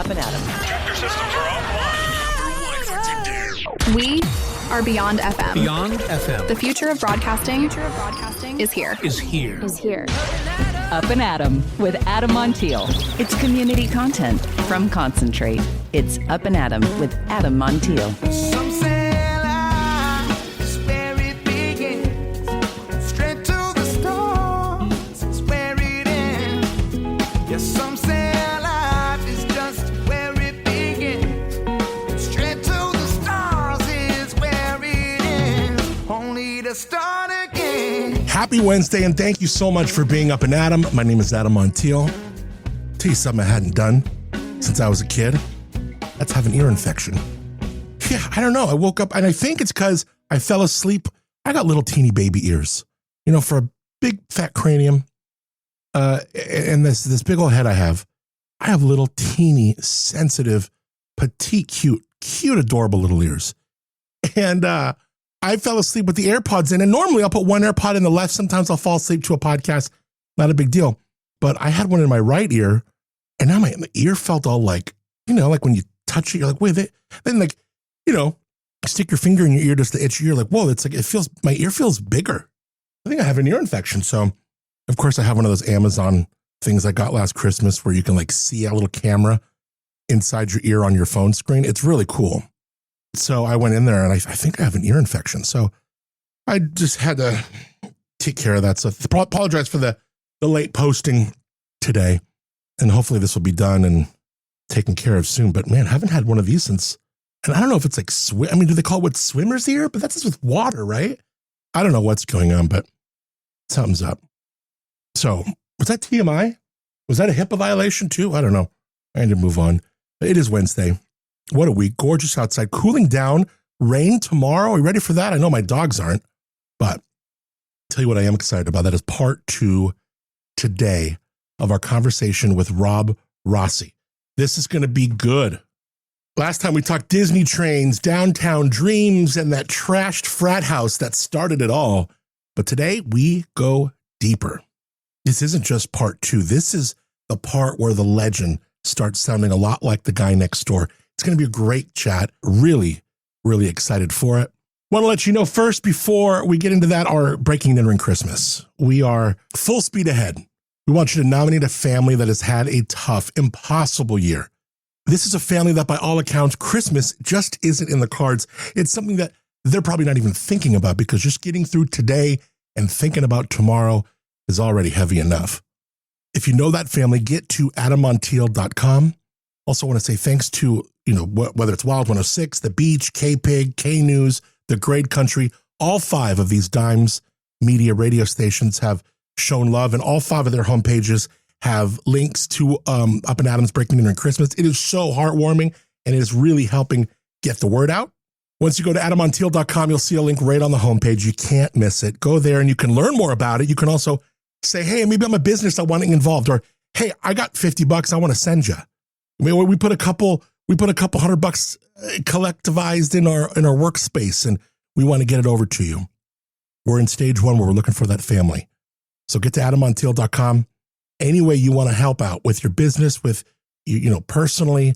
Up+Adam. Tractor systems are offline. We are Beyond FM. Beyond FM. The future of broadcasting is here. Up+Adam with Adam Montiel. It's community content from Concentrate. It's Up+Adam with Adam Montiel. Some say life is where it begins. Straight to the stars is where it ends. Yes, some say life is just where it begins. Straight to the stars is where it ends. Only to start again. Happy Wednesday, and thank you so much for being Up+Adam. My name is Adam Montiel. Tell you something I hadn't done since I was a kid. That's have an ear infection. Yeah, I don't know. I woke up, and I think it's because I fell asleep. I got little teeny baby ears. You know, for a big fat cranium, and this big old head I have little teeny, sensitive, petite, cute, adorable little ears. And I fell asleep with the AirPods in, and normally I'll put one AirPod in the left. Sometimes I'll fall asleep to a podcast. Not a big deal. But I had one in my right ear, and now my ear felt all like, you know, like when you touch it, you're like, wait, then like, you know, stick your finger in your ear just to itch your ear, like, whoa, it's like, my ear feels bigger. I think I have an ear infection. So, of course, I have one of those Amazon things I got last Christmas where you can like see a little camera inside your ear on your phone screen. It's really cool. So I went in there and I think I have an ear infection. So I just had to take care of that. So apologize for the late posting today. And hopefully this will be done and taken care of soon. But man, I haven't had one of these since, and I don't know if it's like, do they call it what, swimmer's ear? But that's just with water, right? I don't know what's going on, but something's up. So was that TMI? Was that a HIPAA violation too? I don't know. I need to move on. It is Wednesday. What a week. Gorgeous outside. Cooling down. Rain tomorrow. Are you ready for that? I know my dogs aren't, but I'll tell you what I am excited about. That is part 2 today of our conversation with Rob Rossi. This is going to be good. Last time we talked Disney trains, downtown dreams, and that trashed frat house that started it all. But today we go deeper. This isn't just part 2. This is the part where the legend starts sounding a lot like the guy next door. It's going to be a great chat. Really, really excited for it. Want to let you know first, before we get into that, our Breaking and Entering Christmas. We are full speed ahead. We want you to nominate a family that has had a tough, impossible year. This is a family that, by all accounts, Christmas just isn't in the cards. It's something that they're probably not even thinking about, because just getting through today and thinking about tomorrow is already heavy enough. If you know that family, get to adammontiel.com. Also want to say thanks to, you know, whether it's Wild 106, The Beach, K-Pig, K-News, The Great Country, all 5 of these Dimes media radio stations have shown love, and all 5 of their homepages have links to Up+Adam's Breaking and Entering Christmas. It is so heartwarming, and it is really helping get the word out. Once you go to adammontiel.com, you'll see a link right on the homepage. You can't miss it. Go there and you can learn more about it. You can also say, hey, maybe I'm a business I want to get involved, or hey, I got $50 I want to send you. I mean, we put a couple $100 collectivized in our workspace, and we want to get it over to you. We're in stage 1 where we're looking for that family. So get to adammontiel.com. Any way you want to help out with your business, with you know, personally,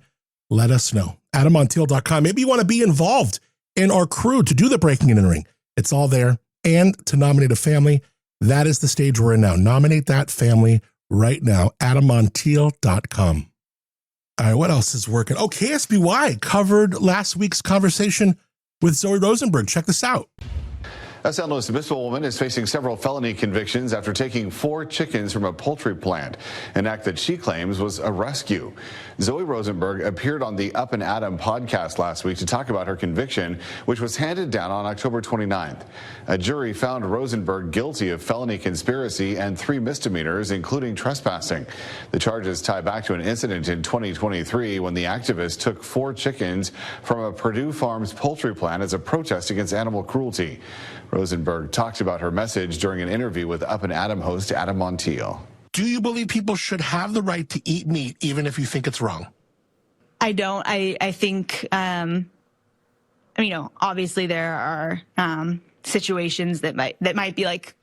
let us know. adammontiel.com. Maybe you want to be involved in our crew to do the Breaking and Entering. It's all there. And to nominate a family, that is the stage we're in now. Nominate that family right now. adammontiel.com. All right, what else is working? Oh, KSBY covered last week's conversation with Zoe Rosenberg. Check this out. A San Luis Obispo woman is facing several felony convictions after taking 4 chickens from a poultry plant, an act that she claims was a rescue. Zoe Rosenberg appeared on the Up+Adam podcast last week to talk about her conviction, which was handed down on October 29th. A jury found Rosenberg guilty of felony conspiracy and 3 misdemeanors, including trespassing. The charges tie back to an incident in 2023 when the activist took 4 chickens from a Purdue Farms poultry plant as a protest against animal cruelty. Rosenberg talked about her message during an interview with Up+Adam host Adam Montiel. Do you believe people should have the right to eat meat, even if you think it's wrong? I don't. I think, you know, obviously there are situations that might be like,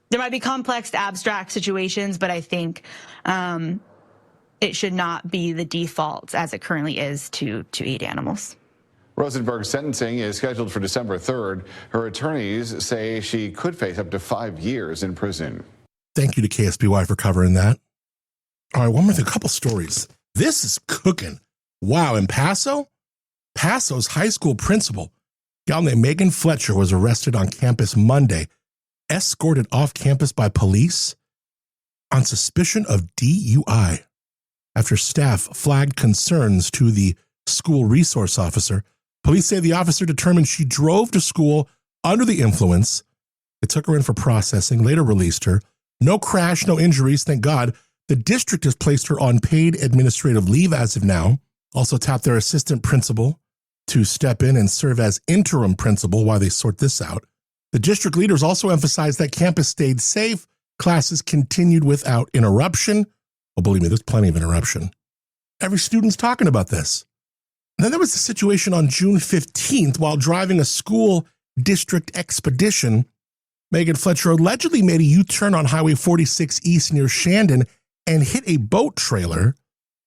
there might be complex, abstract situations, but I think it should not be the default as it currently is to eat animals. Rosenberg's sentencing is scheduled for December 3rd. Her attorneys say she could face up to 5 years in prison. Thank you to KSBY for covering that. All right, one more thing, a couple stories. This is cooking. Wow, in Paso's high school principal, a gal named Megan Fletcher, was arrested on campus Monday, escorted off campus by police on suspicion of DUI after staff flagged concerns to the school resource officer. Police say the officer determined she drove to school under the influence. They took her in for processing, later released her. No crash, no injuries, thank God. The district has placed her on paid administrative leave as of now. Also tapped their assistant principal to step in and serve as interim principal while they sort this out. The district leaders also emphasized that campus stayed safe. Classes continued without interruption. Well, believe me, there's plenty of interruption. Every student's talking about this. And then there was a situation on June 15th while driving a school district expedition. Megan Fletcher allegedly made a U-turn on Highway 46 East near Shandon and hit a boat trailer.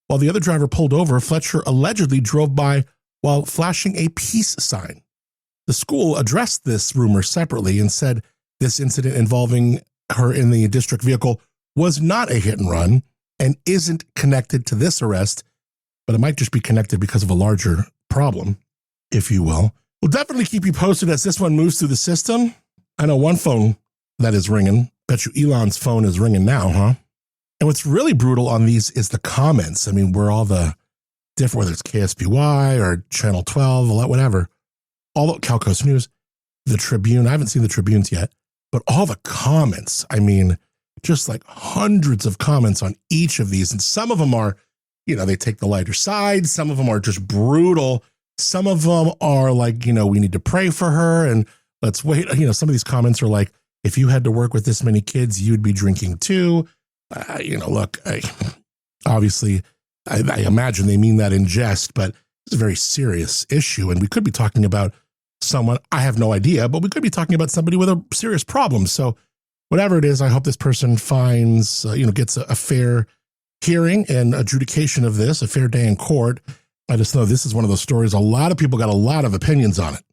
While the other driver pulled over, Fletcher allegedly drove by while flashing a peace sign. The school addressed this rumor separately and said this incident involving her in the district vehicle was not a hit and run and isn't connected to this arrest, but it might just be connected because of a larger problem, if you will. We'll definitely keep you posted as this one moves through the system. I know one phone that is ringing. Bet you Elon's phone is ringing now, huh? And what's really brutal on these is the comments. I mean, where all the different, whether it's KSBY or Channel 12, whatever, all the Calcoast News, the Tribune, I haven't seen the Tribunes yet, but all the comments, I mean, just like hundreds of comments on each of these. And some of them are, you know, they take the lighter side. Some of them are just brutal. Some of them are like, you know, we need to pray for her and let's wait. You know, some of these comments are like, if you had to work with this many kids, you'd be drinking too. You know, look, obviously, I imagine they mean that in jest, but it's a very serious issue. And we could be talking about someone, I have no idea, but we could be talking about somebody with a serious problem. So whatever it is, I hope this person finds, gets a fair hearing and adjudication of this, a fair day in court. I just know this is one of those stories. A lot of people got a lot of opinions on it.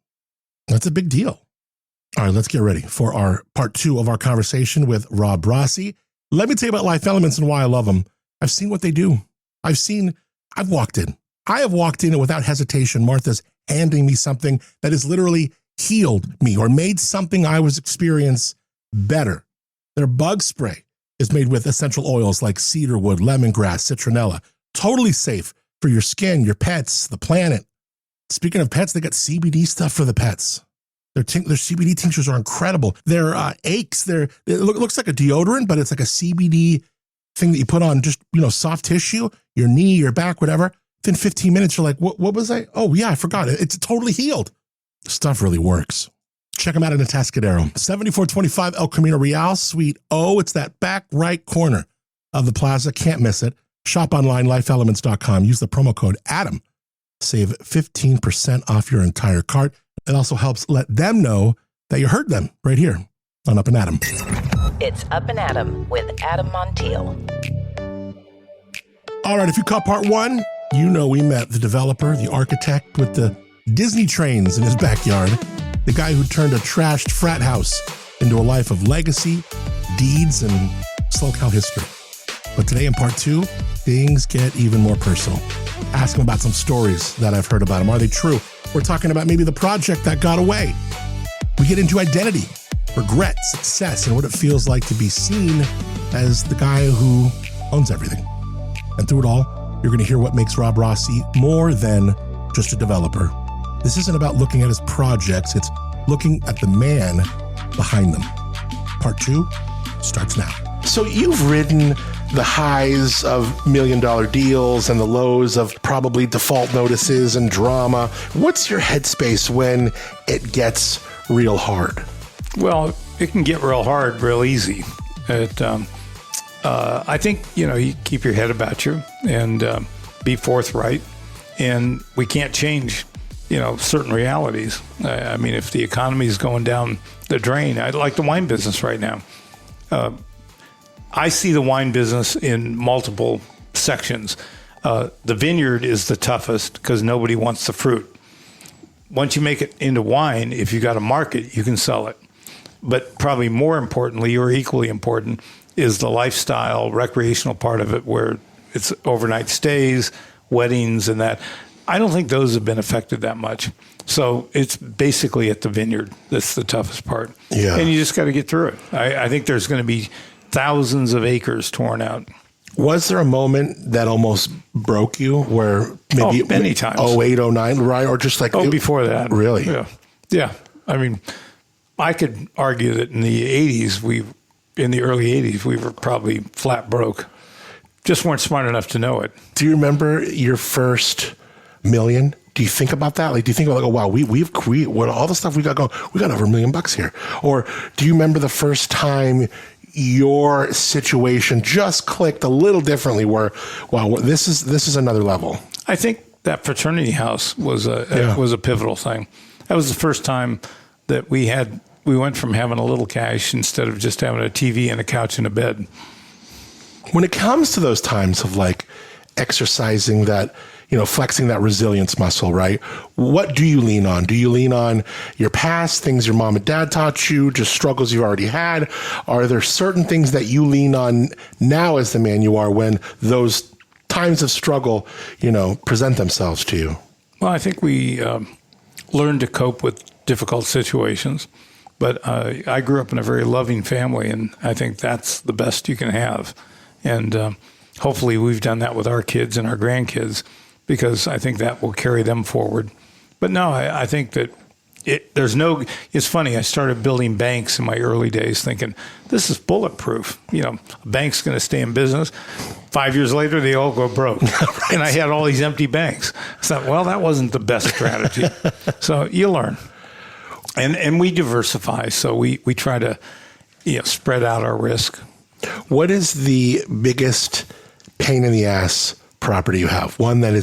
That's a big deal. All right, let's get ready for our part 2 of our conversation with Rob Rossi. Let me tell you about Life Elements and why I love them. I've seen what they do. I've walked in. I have walked in and without hesitation, Martha's handing me something that has literally healed me or made something I was experiencing better. Their bug spray is made with essential oils like cedarwood, lemongrass, citronella. Totally safe for your skin, your pets, the planet. Speaking of pets, they got CBD stuff for the pets. Their CBD tinctures are incredible. Their aches, it looks like a deodorant, but it's like a CBD thing that you put on just, soft tissue, your knee, your back, whatever. Within 15 minutes, you're like, what was I? Oh, yeah, I forgot. It's totally healed. Stuff really works. Check them out in Atascadero. 7425 El Camino Real, Suite O. It's that back right corner of the plaza. Can't miss it. Shop online, lifeelements.com. Use the promo code ADAM. Save 15% off your entire cart. It also helps let them know that you heard them right here on Up and Adam. It's Up and Adam with Adam Montiel. All right, if you caught part 1, we met the developer, the architect with the Disney trains in his backyard, the guy who turned a trashed frat house into a life of legacy, deeds, and SoCal history. But today in part 2, things get even more personal. Ask him about some stories that I've heard about him. Are they true? We're talking about maybe the project that got away. We get into identity, regret, success, and what it feels like to be seen as the guy who owns everything. And through it all, you're going to hear what makes Rob Rossi more than just a developer. This isn't about looking at his projects. It's looking at the man behind them. Part 2 starts now. So you've ridden the highs of $1 million deals and the lows of probably default notices and drama. What's your headspace when it gets real hard? Well, it can get real hard real easy. I think, you keep your head about you and be forthright. And we can't change, certain realities. I mean, if the economy is going down the drain, I'd like the wine business right now. I see the wine business in multiple sections. The vineyard is the toughest because nobody wants the fruit. Once you make it into wine, if you got a market, you can sell it. But probably more importantly, or equally important, is the lifestyle, recreational part of it, where it's overnight stays, weddings, and that. I don't think those have been affected that much. So it's basically at the vineyard that's the toughest part. Yeah. And you just got to get through it. I think there's going to be thousands of acres torn out. Was there a moment that almost broke you where maybe many times. 08, 09, right? Or just like... before that. Really? Yeah. I mean, I could argue that in the early 80s, we were probably flat broke. Just weren't smart enough to know it. Do you remember your first million? Do you think about that? Like, do you think about, like, oh, wow, we've what all the stuff we got going, we got over $1 million here? Or do you remember the first time your situation just clicked a little differently where, wow, this is another level? I think that fraternity house was a pivotal thing. That was the first time that we went from having a little cash instead of just having a TV and a couch and a bed. When it comes to those times of like exercising that, flexing that resilience muscle, right? What do you lean on? Do you lean on your past, things your mom and dad taught you, just struggles you've already had? Are there certain things that you lean on now as the man you are when those times of struggle, present themselves to you? Well, I think we learned to cope with difficult situations, but I grew up in a very loving family, and I think that's the best you can have. And hopefully we've done that with our kids and our grandkids, because I think that will carry them forward. But no, I think that it's funny. I started building banks in my early days thinking, this is bulletproof. A bank's going to stay in business. 5 years later, they all go broke. Right. And I had all these empty banks. I thought, well, that wasn't the best strategy. So you learn. And we diversify. So we try to spread out our risk. What is the biggest pain in the ass property you have? One that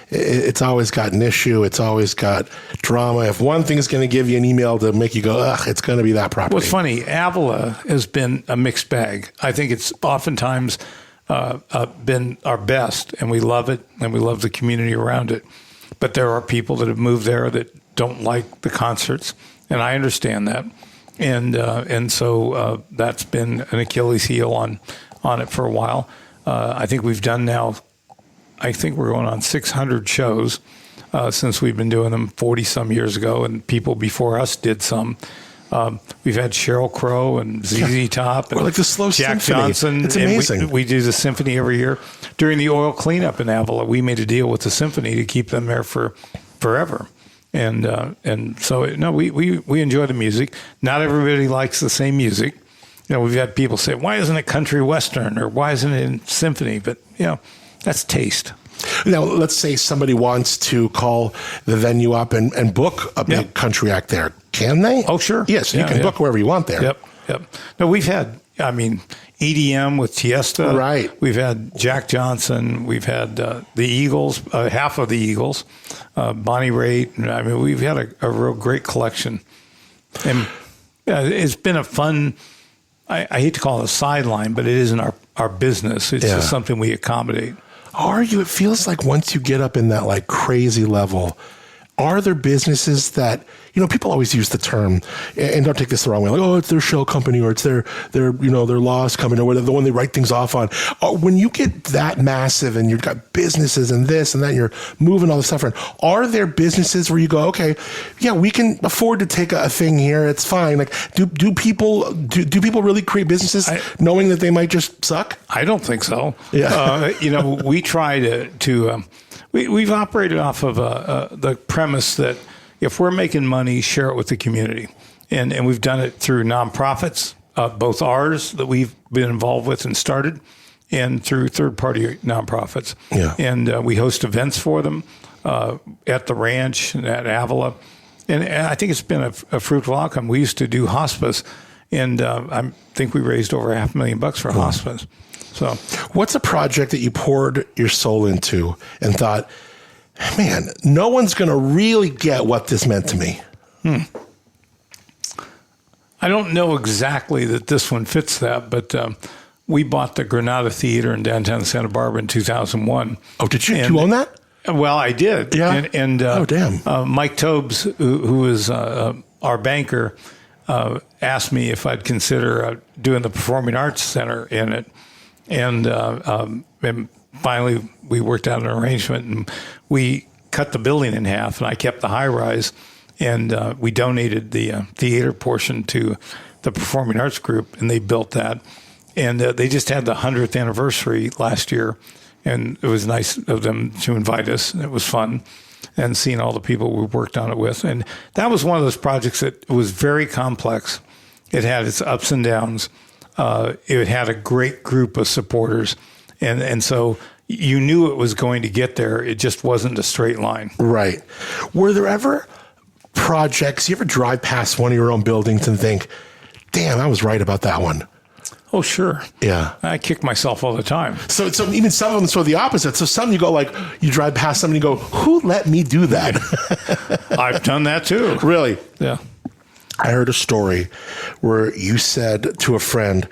it's always got an issue. It's always got drama. If one thing is going to give you an email to make you go, ugh, it's going to be that property. What's funny, Avila has been a mixed bag. I think it's oftentimes been our best, and we love it, and we love the community around it. But there are people that have moved there that don't like the concerts, and I understand that. And so that's been an Achilles heel on it for a while. I think we've done now, I think we're going on 600 shows since we've been doing them 40-some years ago, and people before us did some. We've had Sheryl Crow and ZZ Top and like the slow Jack symphony. Johnson. It's amazing. We do the symphony every year. During the oil cleanup in Avila, we made a deal with the symphony to keep them there for forever. And so we enjoy the music. Not everybody likes the same music. We've had people say, why isn't it country western, or why isn't it in symphony? But that's taste. Now, let's say somebody wants to call the venue up and book a big country act there. Can they? Oh, sure. Yes, you can book wherever you want there. Yep. No, we've had, EDM with Tiesta. Right. We've had Jack Johnson. We've had the Eagles, half of the Eagles, Bonnie Raitt. We've had a real great collection. And it's been a fun, I hate to call it a sideline, but it isn't our business. It's just something we accommodate. It feels like once you get up in that like crazy level, are there businesses that, people always use the term, and don't take this the wrong way, like, oh, it's their shell company, or it's their loss company, or the one they write things off on. When you get that massive and you've got businesses and this and that, and you're moving all this stuff around, are there businesses where you go, okay, yeah, we can afford to take a thing here, it's fine. Like, do people really create businesses knowing that they might just suck? I don't think so. Yeah. We try to we've operated off of the premise that if we're making money, share it with the community. And we've done it through nonprofits, both ours that we've been involved with and started, and through third-party nonprofits. Yeah. And we host events for them at the ranch and at Avila. And I think it's been a fruitful outcome. We used to do hospice, and I think we raised over $500,000 for hospice. So, what's a project that you poured your soul into and thought, man, no one's going to really get what this meant to me? I don't know exactly that this one fits that, but we bought the Granada Theater in downtown Santa Barbara in 2001. Oh, did you? Did you own that? Well, I did. Yeah. And oh, damn. Mike Tobes, who is our banker, asked me if I'd consider doing the Performing Arts Center in it. And finally, we worked out an arrangement, and we cut the building in half, and I kept the high rise, and we donated the theater portion to the Performing Arts Group, and they built that. And they just had the 100th anniversary last year, and it was nice of them to invite us, and it was fun, and seeing all the people we worked on it with. And that was one of those projects that was very complex. It had its ups and downs. It had a great group of supporters, and so you knew it was going to get there. It just wasn't a straight line. Right. Were there ever projects, you ever drive past one of your own buildings and think, damn, I was right about that one? Oh, sure. Yeah. I kick myself all the time. So even some of them sort of the opposite. So some you go like, you drive past somebody and you go, who let me do that? I've done that too. Really? Yeah. I heard a story where you said to a friend,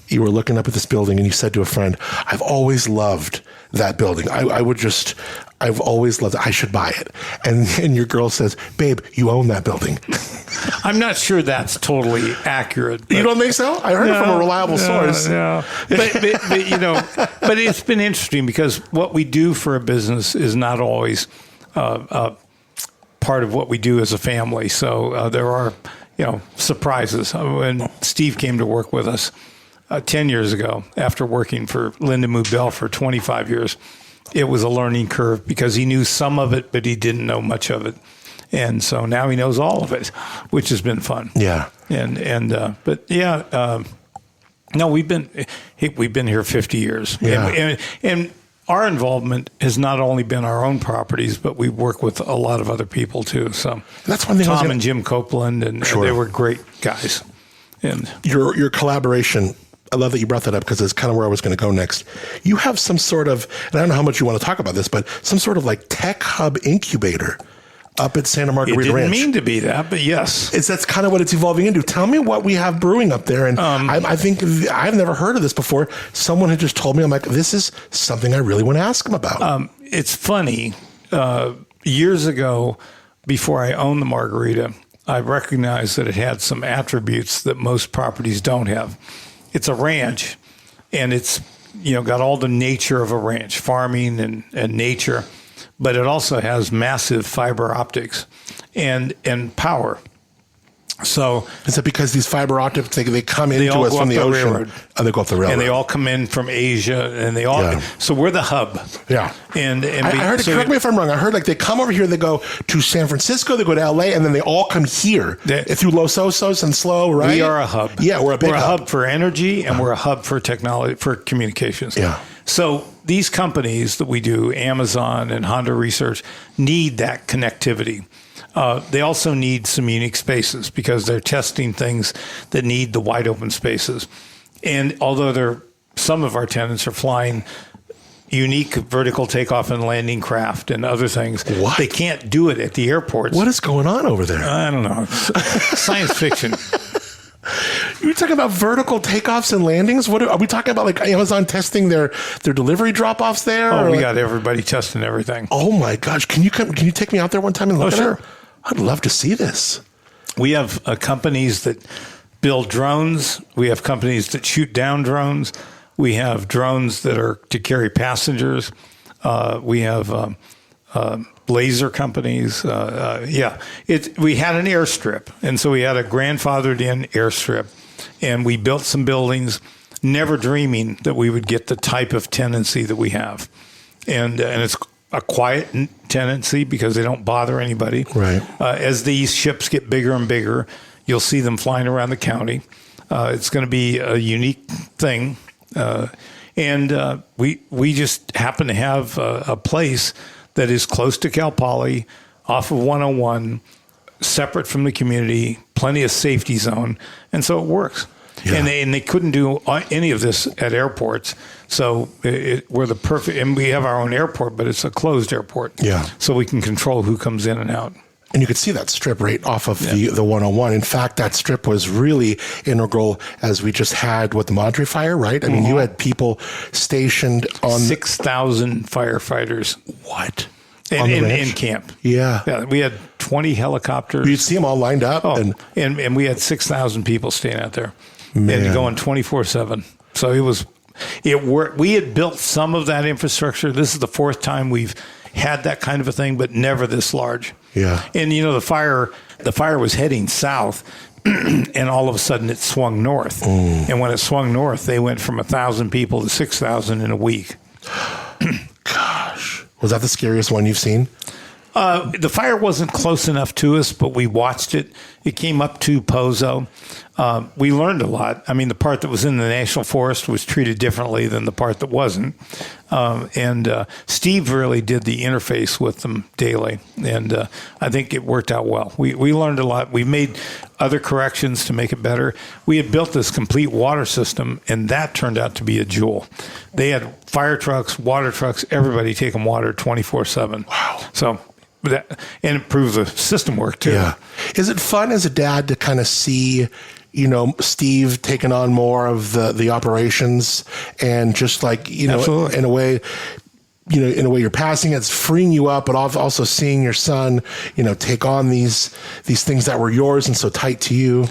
you were looking up at this building and you said to a friend, I've always loved that building. I've always loved it. I should buy it. And your girl says, babe, you own that building. I'm not sure that's totally accurate. You don't think so? I heard it from a reliable source. Yeah. But you know, but it's been interesting because what we do for a business is not always part of what we do as a family. So there are, surprises. When Steve came to work with us 10 years ago, after working for Linda Moubel for 25 years, it was a learning curve because he knew some of it, but he didn't know much of it. And so now he knows all of it, which has been fun. Yeah. No, we've been here 50 years. Yeah. And our involvement has not only been our own properties, but we work with a lot of other people too. So that's one thing. Tom and Jim Copeland, and they were great guys. And your collaboration, I love that you brought that up because it's kind of where I was going to go next. You have some sort of, and I don't know how much you want to talk about this, but some sort of like tech hub incubator up at Santa Margarita Ranch. It didn't mean to be that, but yes. That's kind of what it's evolving into. Tell me what we have brewing up there. And I think I've never heard of this before. Someone had just told me, I'm like, this is something I really want to ask them about. It's funny. Years ago, before I owned the Margarita, I recognized that it had some attributes that most properties don't have. It's a ranch, and it's got all the nature of a ranch, farming and nature, but it also has massive fiber optics and power. So is it because these fiber optics they come into us from the ocean? Railroad. Oh, they go up the railroad, and they all come in from Asia, and they all. Yeah. So we're the hub. Yeah, and I heard. Correct me if I'm wrong. I heard like they come over here, they go to San Francisco, they go to LA, and then they all come here through Los Osos and SLO. Right? We are a hub. Yeah, we're a big hub for energy, and we're a hub for technology, for communications. Yeah. So these companies that we do, Amazon and Honda Research, need that connectivity. They also need some unique spaces because they're testing things that need the wide open spaces. And although some of our tenants are flying unique vertical takeoff and landing craft and other things, they can't do it at the airports. What is going on over there? I don't know. Science fiction. You're talking about vertical takeoffs and landings? What are we talking about? Like Amazon testing their delivery drop-offs there? Oh, we got everybody testing everything. Oh my gosh! Can you take me out there one time and look at sure. it? I'd love to see this. We have companies that build drones. We have companies that shoot down drones. We have drones that are to carry passengers. We have laser companies. We had an airstrip. And so we had a grandfathered in airstrip. And we built some buildings, never dreaming that we would get the type of tenancy that we have. And it's a quiet tenancy because they don't bother anybody. Right. As these ships get bigger and bigger, you'll see them flying around the county. It's going to be a unique thing. And we just happen to have a place that is close to Cal Poly, off of 101, separate from the community, plenty of safety zone. And so it works. Yeah. And they couldn't do any of this at airports. So we're the perfect, and we have our own airport, but it's a closed airport. Yeah. So we can control who comes in and out. And you could see that strip right off of the 101. In fact, that strip was really integral as we just had the Montiel fire, right? I mean, you had people stationed on 6,000 firefighters. What? In camp. Yeah. We had 20 helicopters. You'd see them all lined up. And we had 6,000 people staying out there. Man. And going 24/7. So it worked. We had built some of that infrastructure. This is the fourth time we've had that kind of a thing, but never this large. Yeah. And the fire was heading south, and all of a sudden it swung north. And when it swung north, they went from 1,000 people to 6,000 in a week. Gosh. Was that the scariest one you've seen? The fire wasn't close enough to us, but we watched it. It came up to Pozo. We learned a lot. I mean, the part that was in the National Forest was treated differently than the part that wasn't. And Steve really did the interface with them daily. And I think it worked out well. We learned a lot. We made other corrections to make it better. We had built this complete water system, and that turned out to be a jewel. They had fire trucks, water trucks, everybody taking water 24/7. Wow. So and it proves the system worked too. Yeah. Is it fun as a dad to kind of see, Steve taking on more of the operations and just like, Absolutely. in a way, you're passing, it's freeing you up, but also seeing your son, take on these things that were yours and so tight to you.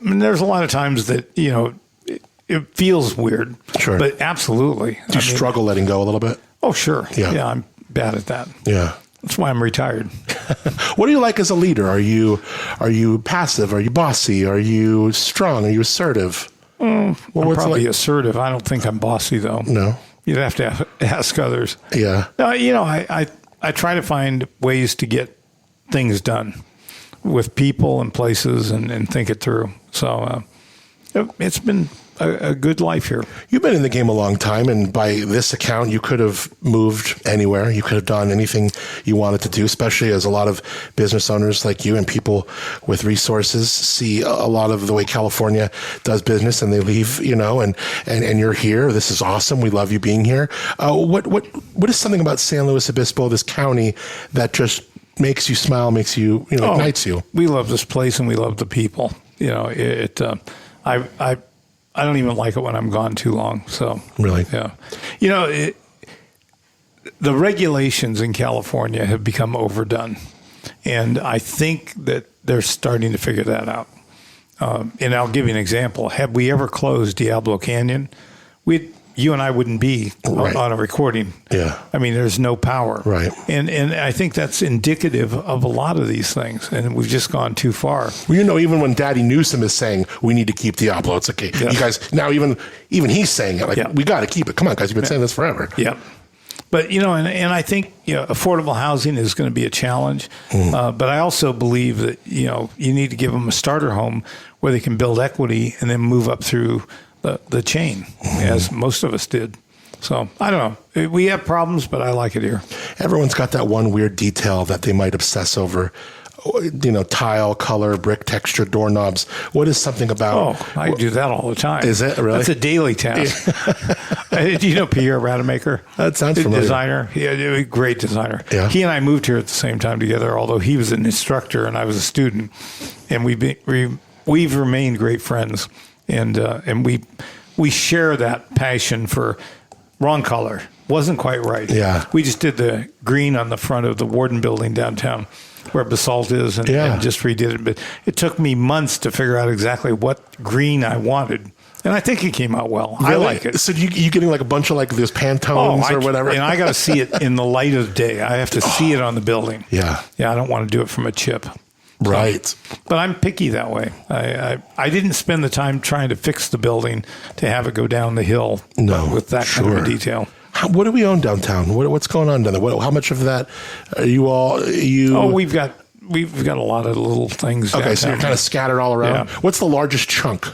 There's a lot of times that, it feels weird. Sure. But absolutely. Do you struggle letting go a little bit? Oh, sure. Yeah. Yeah, I'm bad at that. Yeah. That's why I'm retired. What do you like as a leader? Are you passive? Are you bossy? Are you strong? Are you assertive? I'm probably assertive. I don't think I'm bossy, though. No. You'd have to ask others. Yeah. No, I try to find ways to get things done with people and places and think it through. So it's been a good life here. You've been in the game a long time, and by this account, you could have moved anywhere. You could have done anything you wanted to do, especially as a lot of business owners like you and people with resources see a lot of the way California does business, and they leave, and you're here. This is awesome. We love you being here. What is something about San Luis Obispo, this county, that just makes you smile, makes you, ignites you? We love this place, and we love the people. I don't even like it when I'm gone too long. So really, yeah, the regulations in California have become overdone, and I think that they're starting to figure that out. And I'll give you an example. Had we ever closed Diablo Canyon, you and I wouldn't be on a recording. Yeah. I mean, there's no power. Right. And I think that's indicative of a lot of these things, and we've just gone too far. Well, even when Daddy Newsom is saying we need to keep Diablo, it's okay. Yeah. You guys, now even he's saying it, we got to keep it. Come on, guys, you've been saying this forever. Yeah. But, and I think, affordable housing is going to be a challenge. But I also believe that, you need to give them a starter home where they can build equity and then move up through the chain, as most of us did. So I don't know. We have problems, but I like it here. Everyone's got that one weird detail that they might obsess over. Tile, color, brick texture, doorknobs. What is something about? Oh, I do that all the time. Is it really? That's a daily task. Do you know Pierre Rademacher? That sounds familiar. Designer. Yeah, great designer. Yeah. He and I moved here at the same time together, although he was an instructor and I was a student, and we've remained great friends. And we share that passion for wrong color. Wasn't quite right. Yeah. We just did the green on the front of the Warden building downtown where Basalt is and just redid it. But it took me months to figure out exactly what green I wanted. And I think it came out well. Really? I like it. So you getting like a bunch of like those Pantones or whatever? And I got to see it in the light of day. I have to see it on the building. Yeah. Yeah, I don't want to do it from a chip. Right. But I'm picky that way. I didn't spend the time trying to fix the building to have it go down the hill with that kind of a detail. What do we own downtown? What's going on down there? How much of that are you all? Oh, we've got a lot of little things. Okay, downtown. so you're kind of scattered all around. Yeah. What's the largest chunk?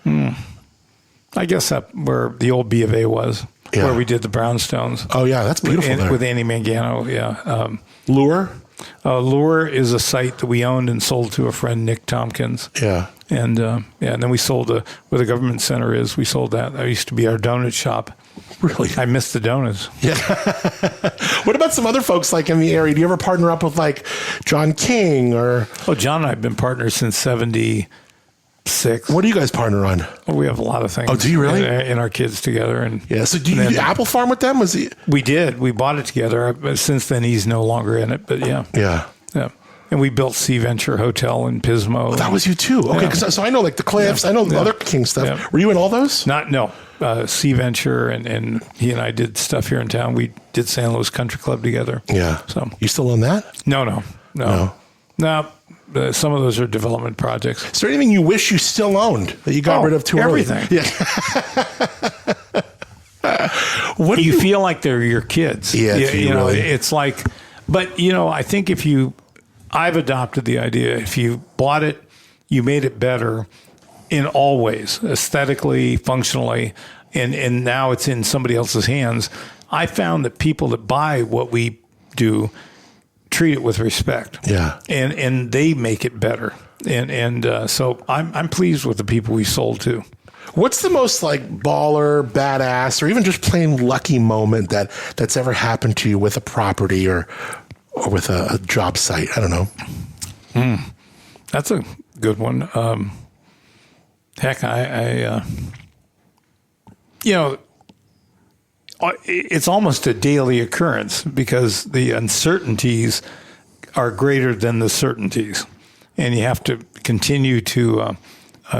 I guess up where the old B of A was, where we did the brownstones. Oh yeah, that's beautiful there. With Andy Mangano. Yeah. Lure. Lure is a site that we owned and sold to a friend, Nick Tompkins. Yeah. And then we sold where the government center is. We sold that. That used to be our donut shop. Really? I miss the donuts. Yeah. What about some other folks like in the area? Do you ever partner up with like John King or? Oh, John and I have been partners since 76. What do you guys partner on? Well, we have a lot of things. Oh, do you really? And our kids together. And yeah. So do you do Apple Farm with them? Was he? We did. We bought it together. Since then, he's no longer in it. But yeah. Yeah. Yeah. And we built Sea Venture Hotel in Pismo. Oh, that was you too. Okay. Yeah. So I know like the Cliffs. Yeah. I know the Yeah. other King stuff. Yeah. Were you in all those? No. Sea Venture and he and I did stuff here in town. We did San Luis Country Club together. Yeah. So you still own that? No. Some of those are development projects. Is there anything you wish you still owned that you got rid of too everything. early? Yeah. What do you feel like they're your kids? Yeah, you know, really. it's like, but you know, I think I've adopted the idea. If you bought it, you made it better in all ways, aesthetically, functionally, and now it's in somebody else's hands. I found that people that buy what we do treat it with respect. Yeah. And they make it better. And so I'm pleased with the people we sold to. What's the most like baller, badass, or even just plain lucky moment that's ever happened to you with a property or with a job site? I don't know. That's a good one. Heck, it's almost a daily occurrence because the uncertainties are greater than the certainties. And you have to continue to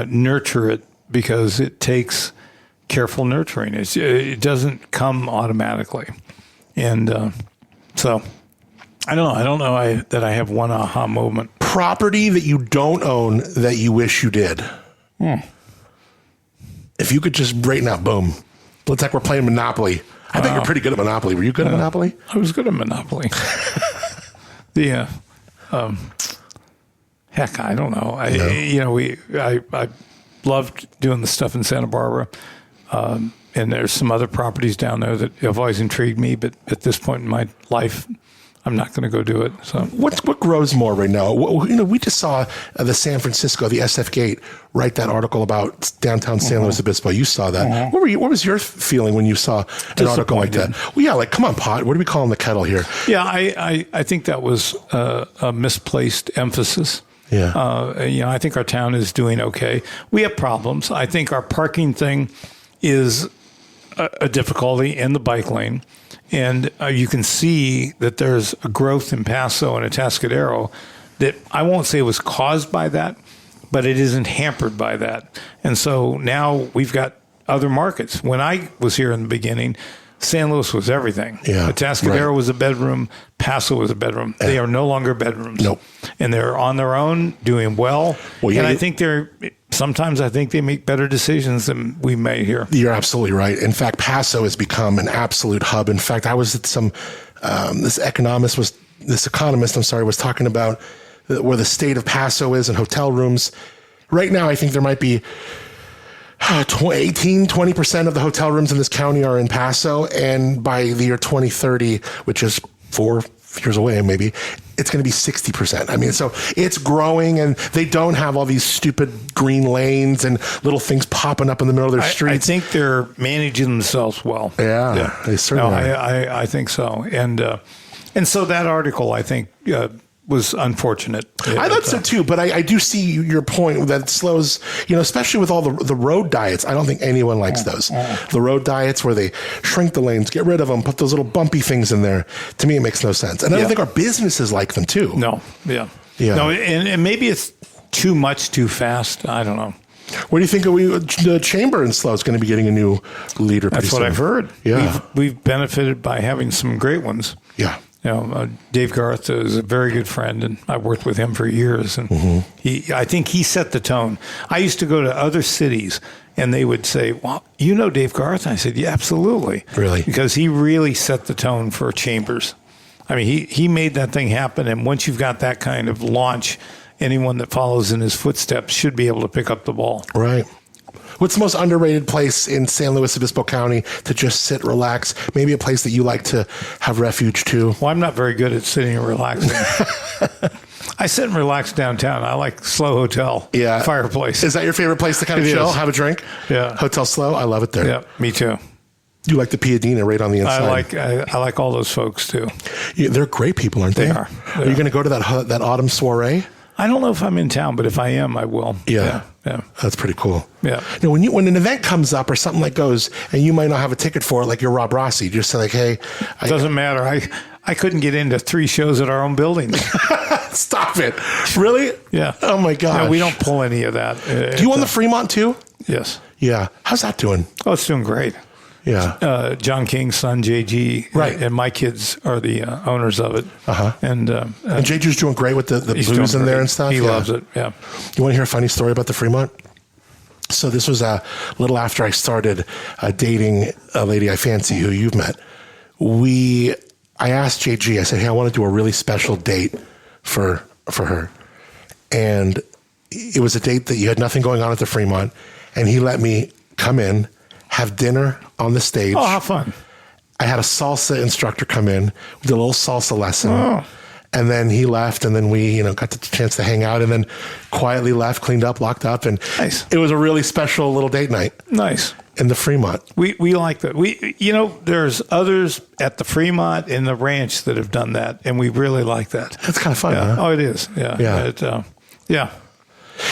nurture it because it takes careful nurturing. It doesn't come automatically. And so I don't know that I have one aha moment. Property that you don't own that you wish you did. If you could just right now, boom. Looks like we're playing Monopoly. I bet you're pretty good at Monopoly. Were you good at Monopoly? I was good at Monopoly. Heck, I don't know. I loved doing the stuff in Santa Barbara. And there's some other properties down there that have always intrigued me. But at this point in my life, I'm not going to go do it. So what grows more right now? We just saw the San Francisco, the SF Gate, write that article about downtown San Luis Obispo. You saw that. What was your feeling when you saw an article like that? Well, yeah, like come on, pot. What are we calling the kettle here? Yeah, I think that was a misplaced emphasis. Yeah. I think our town is doing okay. We have problems. I think our parking thing is a difficulty in the bike lane. And you can see that there's a growth in Paso and Atascadero that I won't say was caused by that, but it isn't hampered by that. And so now we've got other markets. When I was here in the beginning, San Luis was everything. Yeah, Atascadero right. was a bedroom. Paso was a bedroom. They are no longer bedrooms. Nope. And they're on their own, doing well. Yeah, and I think sometimes I think they make better decisions than we made here. You're absolutely right. In fact, Paso has become an absolute hub. In fact, I was at some, this economist was talking about where the state of Paso is and hotel rooms. Right now, I think there might be 20% of the hotel rooms in this county are in Paso. And by the year 2030, which is 4 years away, maybe, it's going to be 60%. I mean, so it's growing and they don't have all these stupid green lanes and little things popping up in the middle of their streets. I think they're managing themselves well. Yeah. They certainly are. I think so. And so that article, I think, was unfortunate. I thought so too, but I do see your point that it slows, especially with all the road diets. I don't think anyone likes those. The road diets where they shrink the lanes, get rid of them, put those little bumpy things in there. To me, it makes no sense. And I don't think our businesses like them too. No. Yeah. No, and maybe it's too much too fast. I don't know. What do you think the chamber in SLO is going to be getting a new leader? That's what I've heard. Yeah. We've benefited by having some great ones. Yeah. Dave Garth is a very good friend, and I worked with him for years. And I think he set the tone. I used to go to other cities, and they would say, "Well, you know Dave Garth?" I said, "Yeah, absolutely." Really? Because he really set the tone for chambers. I mean, he made that thing happen. And once you've got that kind of launch, anyone that follows in his footsteps should be able to pick up the ball. Right. What's the most underrated place in San Luis Obispo County to just sit, relax? Maybe a place that you like to have refuge to? Well, I'm not very good at sitting and relaxing. I sit and relax downtown. I like SLO Hotel. Yeah. Fireplace. Is that your favorite place to kind of chill, have a drink? Yeah. Hotel SLO? I love it there. Yeah, me too. You like the Piadina right on the inside. I like all those folks too. Yeah, they're great people, aren't they? They are. Are you going to go to that autumn soiree? I don't know if I'm in town, but if I am, I will. Yeah. Yeah. That's pretty cool. Yeah. You know, when an event comes up or something like goes, and you might not have a ticket for it, like you're Rob Rossi, just say like, hey. Doesn't matter. I couldn't get into 3 shows at our own building. Stop it. Really? Yeah. Oh, my gosh. No, we don't pull any of that. Do you own the Fremont, too? Yes. Yeah. How's that doing? Oh, it's doing great. Yeah. John King's son, JG, right, and my kids are the owners of it. And JG's doing great with the booze in there and stuff. He loves it. Yeah. You want to hear a funny story about the Fremont? So this was a little after I started dating a lady I fancy who you've met. I asked JG. I said, "Hey, I want to do a really special date for her," and it was a date that you had nothing going on at the Fremont, and he let me come in, have dinner on the stage. Oh, how fun. I had a salsa instructor come in. We did a little salsa lesson. Oh. And then he left, and then we, got the chance to hang out, and then quietly left, cleaned up, locked up, and nice. It was a really special little date night. Nice. In the Fremont. We like that. There's others at the Fremont and the ranch that have done that, and we really like that. That's kind of fun, yeah. huh? Oh, it is. Yeah. Yeah. Yeah.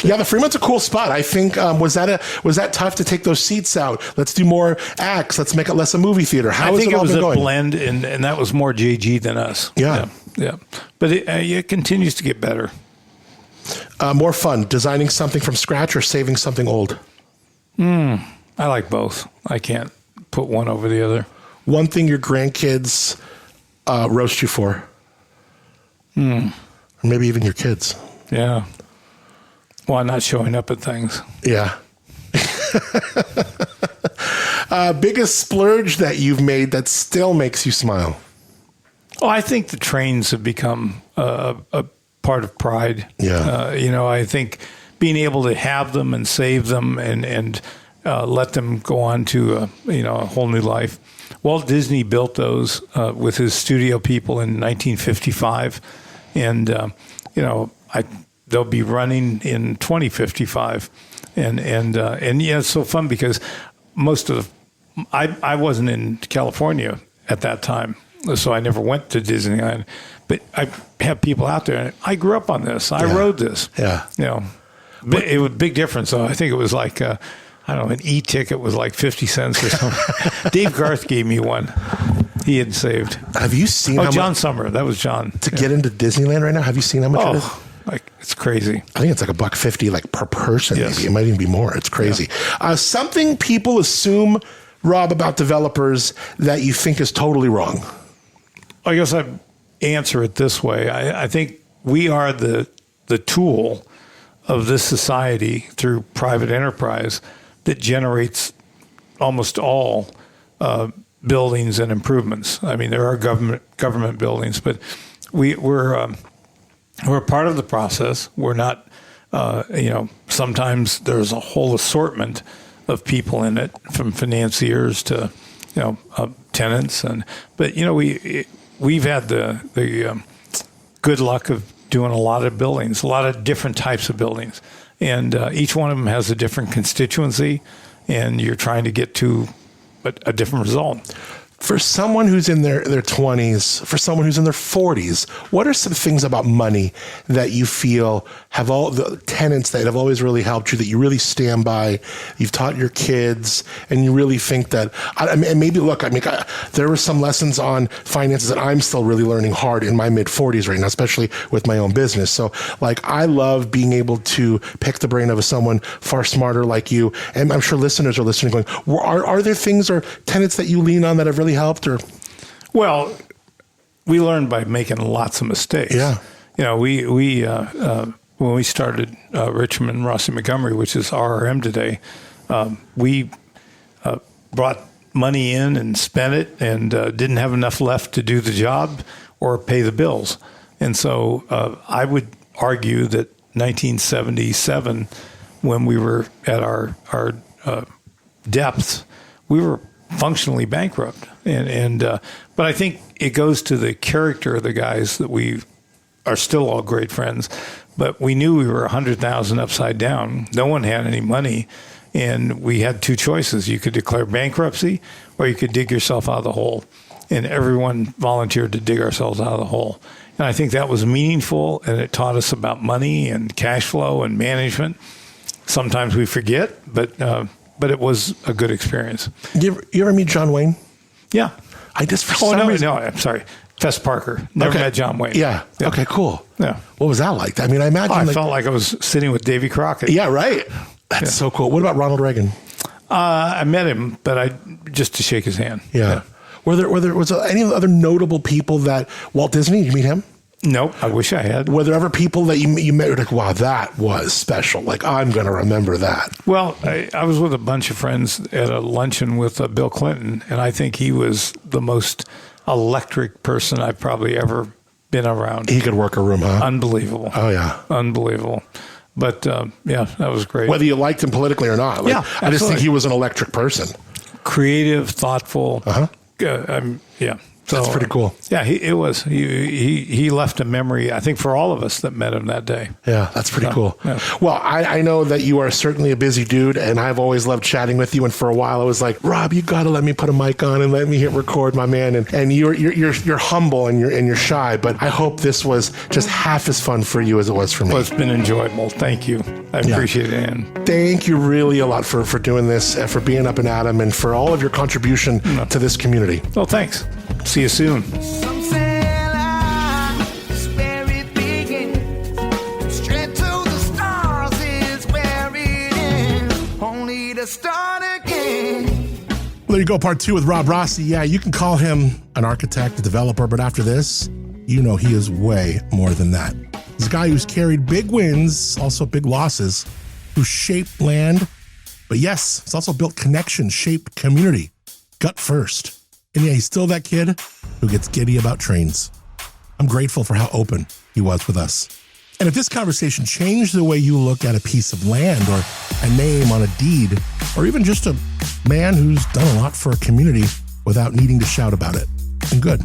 Yeah, the Fremont's a cool spot. I think was that tough to take those seats out? Let's do more acts. Let's make it less a movie theater. I think it was a blend, and that was more JG than us. Yeah. But it continues to get better. More fun, designing something from scratch or saving something old? I like both. I can't put one over the other. One thing your grandkids roast you for? Or maybe even your kids? Yeah. Well, I'm not showing up at things. Yeah. Biggest splurge that you've made that still makes you smile? Oh, I think the trains have become a part of pride. Yeah. I think being able to have them and save them and let them go on to a whole new life. Walt Disney built those with his studio people in 1955, and they'll be running in 2055, and it's so fun because I wasn't in California at that time, so I never went to Disneyland, but I have people out there, and I grew up on this. I rode this. Yeah. It was a big difference, though. I think it was like, I don't know, an e-ticket was like 50 cents or something. Dave Garth gave me one. He had saved. Have you seen John Summer. That was John. To get into Disneyland right now, have you seen how much it is? It's crazy. I think it's like $1.50 like per person. Yes. Maybe it might even be more. It's crazy. Yeah. Something people assume, Rob, about developers that you think is totally wrong. I guess I answer it this way. I think we are the tool of this society through private enterprise that generates almost all buildings and improvements. I mean, there are government buildings, but we're part of the process. We're not, sometimes there's a whole assortment of people in it, from financiers to, tenants. But we've had the good luck of doing a lot of buildings, a lot of different types of buildings. And each one of them has a different constituency, and you're trying to get to a different result. For someone who's in their 20s, for someone who's in their 40s, what are some things about money that you feel have all the tenets that have always really helped you, that you really stand by, you've taught your kids, and you really think that, there were some lessons on finances that I'm still really learning hard in my mid-40s right now, especially with my own business. So, I love being able to pick the brain of someone far smarter like you, and I'm sure listeners are listening going, are there things or tenets that you lean on that have really helped? Or well, we learned by making lots of mistakes. Yeah, we when we started Richmond Rossi Montgomery, which is RRM today, we brought money in and spent it, and didn't have enough left to do the job or pay the bills. And so I would argue that 1977, when we were at our depths, we were functionally bankrupt. But I think it goes to the character of the guys that we are still all great friends. But we knew we were 100,000 upside down. No one had any money, And we had two choices. You could declare bankruptcy or you could dig yourself out of the hole. And everyone volunteered to dig ourselves out of the hole. And I think that was meaningful, and it taught us about money and cash flow and management. Sometimes we forget, but it was a good experience. You ever meet John Wayne? Yeah. I just for some reason, no, I'm sorry. Fess Parker. Never met John Wayne. Yeah. Okay, cool. Yeah. What was that like? I mean, I imagine I felt like I was sitting with Davy Crockett. Yeah, right. That's so cool. What about Ronald Reagan? I met him, but just to shake his hand. Yeah. Was there any other notable people that Walt Disney? Did you meet him? Nope. I wish I had. Were there ever people that you met? You're like, wow, that was special. Like, I'm going to remember that. Well, I was with a bunch of friends at a luncheon with Bill Clinton, and I think he was the most electric person I've probably ever been around. He could work a room, huh? Unbelievable. Oh, yeah. Unbelievable. But, yeah, that was great. Whether you liked him politically or not. Like, yeah, I just think he was an electric person. Creative, thoughtful. Uh-huh. Yeah. So, that's pretty cool. Yeah, he left a memory, I think, for all of us that met him that day. Yeah, that's pretty cool. Yeah. Well, I know that you are certainly a busy dude, and I've always loved chatting with you. And for a while, I was like, Rob, you got to let me put a mic on and let me hit record, my man. And you're humble and you're shy, but I hope this was just half as fun for you as it was for me. Well, it's been enjoyable. Thank you. I appreciate it, Ann. Thank you really a lot for doing this, for being Up and Adam, and for all of your contribution to this community. Well, thanks. See you soon. Some say life is where it begins. Straight to the stars is where it ends. Only to start again. Well, there you go, part 2 with Rob Rossi. Yeah, you can call him an architect, a developer, but after this, you know he is way more than that. He's a guy who's carried big wins, also big losses, who shaped land. But yes, he's also built connections, shaped community, gut first. And yeah, he's still that kid who gets giddy about trains. I'm grateful for how open he was with us. And if this conversation changed the way you look at a piece of land or a name on a deed, or even just a man who's done a lot for a community without needing to shout about it, then good.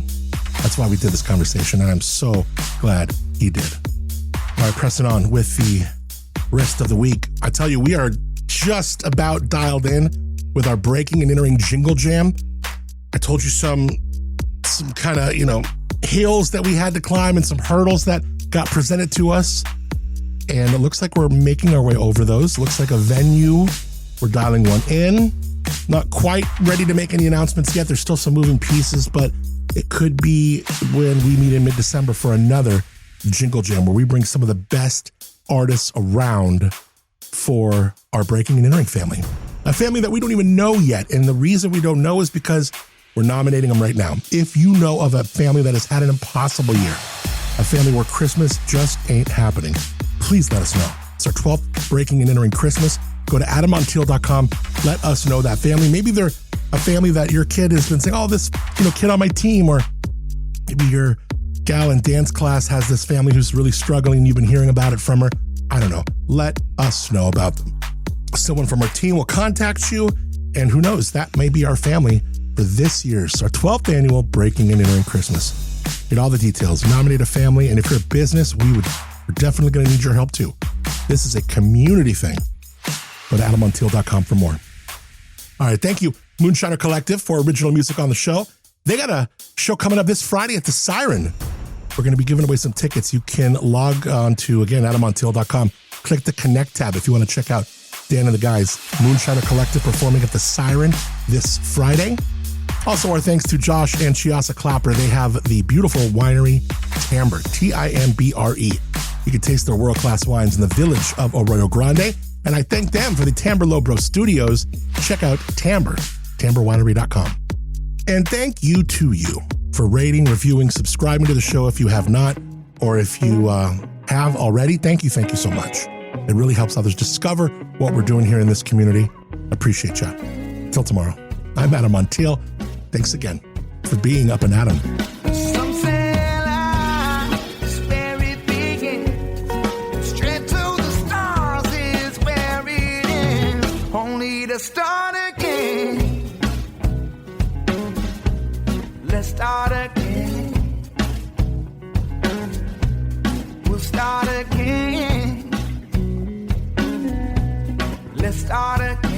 That's why we did this conversation, and I'm so glad he did. All right, pressing on with the rest of the week. I tell you, we are just about dialed in with our breaking and entering jingle jam. I told you some kind of, hills that we had to climb and some hurdles that got presented to us. And it looks like we're making our way over those. Looks like a venue. We're dialing one in. Not quite ready to make any announcements yet. There's still some moving pieces, but it could be when we meet in mid-December for another jingle jam where we bring some of the best artists around for our breaking and entering family. A family that we don't even know yet. And the reason we don't know is because we're nominating them right now. If you know of a family that has had an impossible year, a family where Christmas just ain't happening, please let us know. It's our 12th breaking and entering Christmas. Go to adammontiel.com. Let us know that family. Maybe they're a family that your kid has been saying, oh, this kid on my team, or maybe your gal in dance class has this family who's really struggling and you've been hearing about it from her. I don't know. Let us know about them. Someone from our team will contact you, and who knows, that may be our family for this year's, our 12th annual Breaking and Entering Christmas. Get all the details, nominate a family, and if you're a business, we're definitely going to need your help too. This is a community thing. Go to adammontiel.com for more. All right, thank you, Moonshiner Collective, for original music on the show. They got a show coming up this Friday at the Siren. We're going to be giving away some tickets. You can log on to, again, adammontiel.com. Click the Connect tab if you want to check out Dan and the guys, Moonshiner Collective, performing at the Siren this Friday. Also, our thanks to Josh and Chiasa Clapper. They have the beautiful winery Timbre, Timbre. You can taste their world-class wines in the village of Arroyo Grande. And I thank them for the Timbre Lobro Studios. Check out Timbre, TimbreWinery.com. And thank you to you for rating, reviewing, subscribing to the show if you have not, or if you have already. Thank you so much. It really helps others discover what we're doing here in this community. Appreciate you. Till tomorrow, I'm Adam Montiel. Thanks again for being Up and Adam. Some say life is where it begins. Straight to the stars is where it ends. Only to start again. Let's start again. We'll start again. Let's start again.